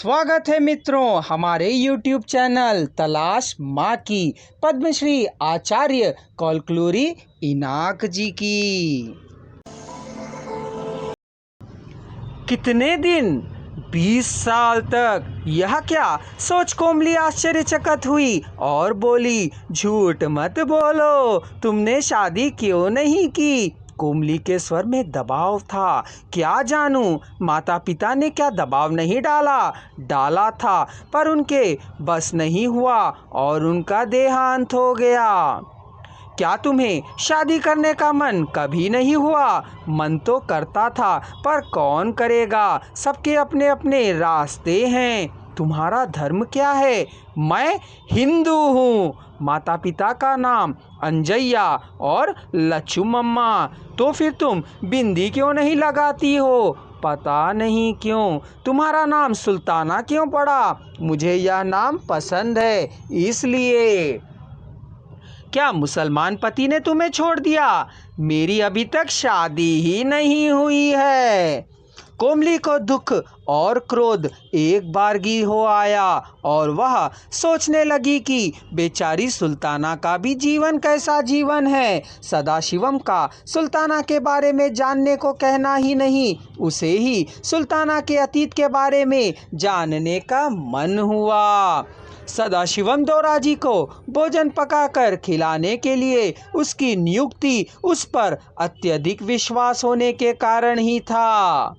स्वागत है मित्रों हमारे YouTube चैनल तलाश माँ की पद्मश्री आचार्य कौलक्लूरी इनाक जी की। कितने दिन 20 साल तक यह क्या सोच कोमली आश्चर्यचकित हुई और बोली, झूठ मत बोलो, तुमने शादी क्यों नहीं की। कोमली के स्वर में दबाव था। क्या जानूं, माता पिता ने क्या दबाव नहीं डाला था, पर उनके बस नहीं हुआ और उनका देहांत हो गया। क्या तुम्हें शादी करने का मन कभी नहीं हुआ? मन तो करता था, पर कौन करेगा, सबके अपने अपने रास्ते हैं। तुम्हारा धर्म क्या है? मैं हिंदू हूँ। माता पिता का नाम अंजैया और लच्छुमम्मा। तो फिर तुम बिंदी क्यों नहीं लगाती हो? पता नहीं क्यों। तुम्हारा नाम सुल्ताना क्यों पड़ा? मुझे यह नाम पसंद है इसलिए। क्या मुसलमान पति ने तुम्हें छोड़ दिया? मेरी अभी तक शादी ही नहीं हुई है। कोमली को दुख और क्रोध एक बारगी हो आया और वह सोचने लगी कि बेचारी सुल्ताना का भी जीवन कैसा जीवन है। सदाशिवम का सुल्ताना के बारे में जानने को कहना ही नहीं, उसे ही सुल्ताना के अतीत के बारे में जानने का मन हुआ। सदाशिवम दोराजी को भोजन पकाकर खिलाने के लिए उसकी नियुक्ति उस पर अत्यधिक विश्वास होने के कारण ही था।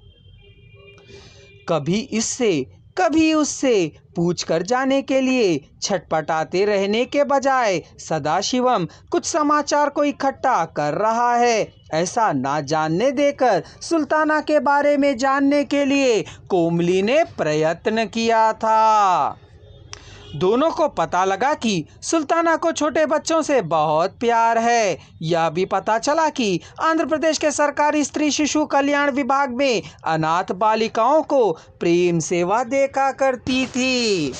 कभी इससे कभी उससे पूछ कर जाने के लिए छटपटाते रहने के बजाय सदाशिवम कुछ समाचार को इकट्ठा कर रहा है, ऐसा ना जानने देकर सुल्ताना के बारे में जानने के लिए कोमली ने प्रयत्न किया था। दोनों को पता लगा कि सुल्ताना को छोटे बच्चों से बहुत प्यार है। यह भी पता चला कि आंध्र प्रदेश के सरकारी स्त्री शिशु कल्याण विभाग में अनाथ बालिकाओं को प्रेम सेवा देखा करती थी।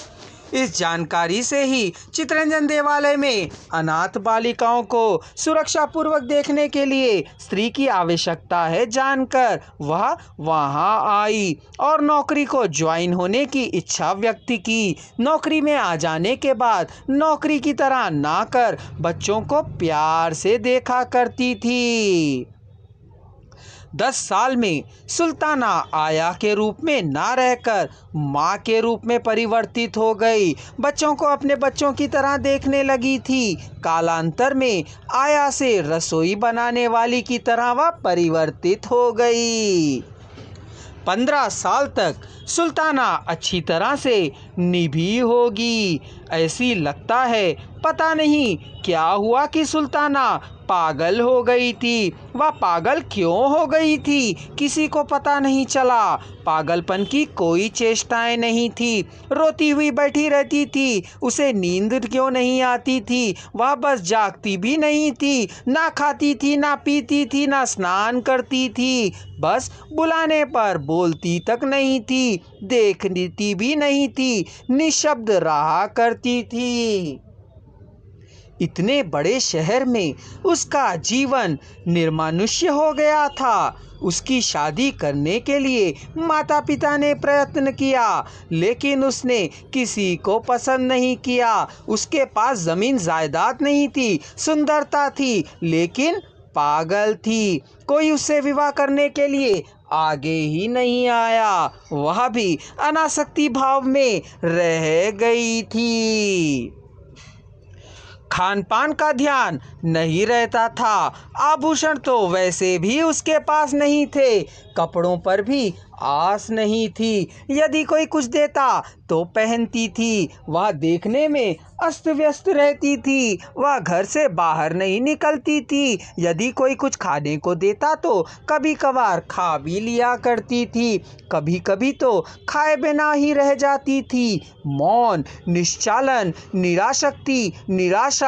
इस जानकारी से ही चितरंजन देवालय में अनाथ बालिकाओं को सुरक्षा पूर्वक देखने के लिए स्त्री की आवश्यकता है जानकर वह वहां आई और नौकरी को ज्वाइन होने की इच्छा व्यक्त की। नौकरी में आ जाने के बाद नौकरी की तरह ना कर बच्चों को प्यार से देखा करती थी। 10 साल में सुल्ताना आया के रूप में ना रहकर माँ के रूप में परिवर्तित हो गई। बच्चों को अपने बच्चों की तरह देखने लगी थी। कालांतर में आया से रसोई बनाने वाली की तरह वह परिवर्तित हो गई। 15 साल तक सुल्ताना अच्छी तरह से निभी होगी ऐसी लगता है। पता नहीं क्या हुआ कि सुल्ताना पागल हो गई थी। वह पागल क्यों हो गई थी किसी को पता नहीं चला। पागलपन की कोई चेष्टाएं नहीं थी। रोती हुई बैठी रहती थी। उसे नींद क्यों नहीं आती थी? वह बस जागती भी नहीं थी, ना खाती थी, ना पीती थी, ना स्नान करती थी। बस बुलाने पर बोलती तक नहीं थी, देखती भी नहीं थी, निशब्द रहा करती थी। इतने बड़े शहर में उसका जीवन निर्मानुष्य हो गया था। उसकी शादी करने के लिए माता पिता ने प्रयत्न किया, लेकिन उसने किसी को पसंद नहीं किया। उसके पास जमीन जायदाद नहीं थी, सुंदरता थी, लेकिन पागल थी। कोई उससे विवाह करने के लिए आगे ही नहीं आया। वह भी अनासक्ति भाव में रह गई थी। खान पान का ध्यान नहीं रहता था। आभूषण तो वैसे भी उसके पास नहीं थे। कपड़ों पर भी आस नहीं थी। यदि कोई कुछ देता तो पहनती थी। वह देखने में अस्त व्यस्त रहती थी। वह घर से बाहर नहीं निकलती थी। यदि कोई कुछ खाने को देता तो कभी कभार खा भी लिया करती थी, कभी कभी तो खाए बिना ही रह जाती थी। मौन, निश्चालन, निराशक्ति, निराशा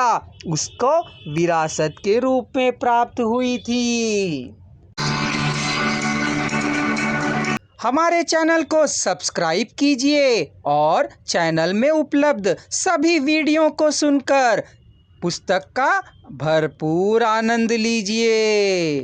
उसको विरासत के रूप में प्राप्त हुई थी। हमारे चैनल को सब्सक्राइब कीजिए और चैनल में उपलब्ध सभी वीडियो को सुनकर पुस्तक का भरपूर आनंद लीजिए।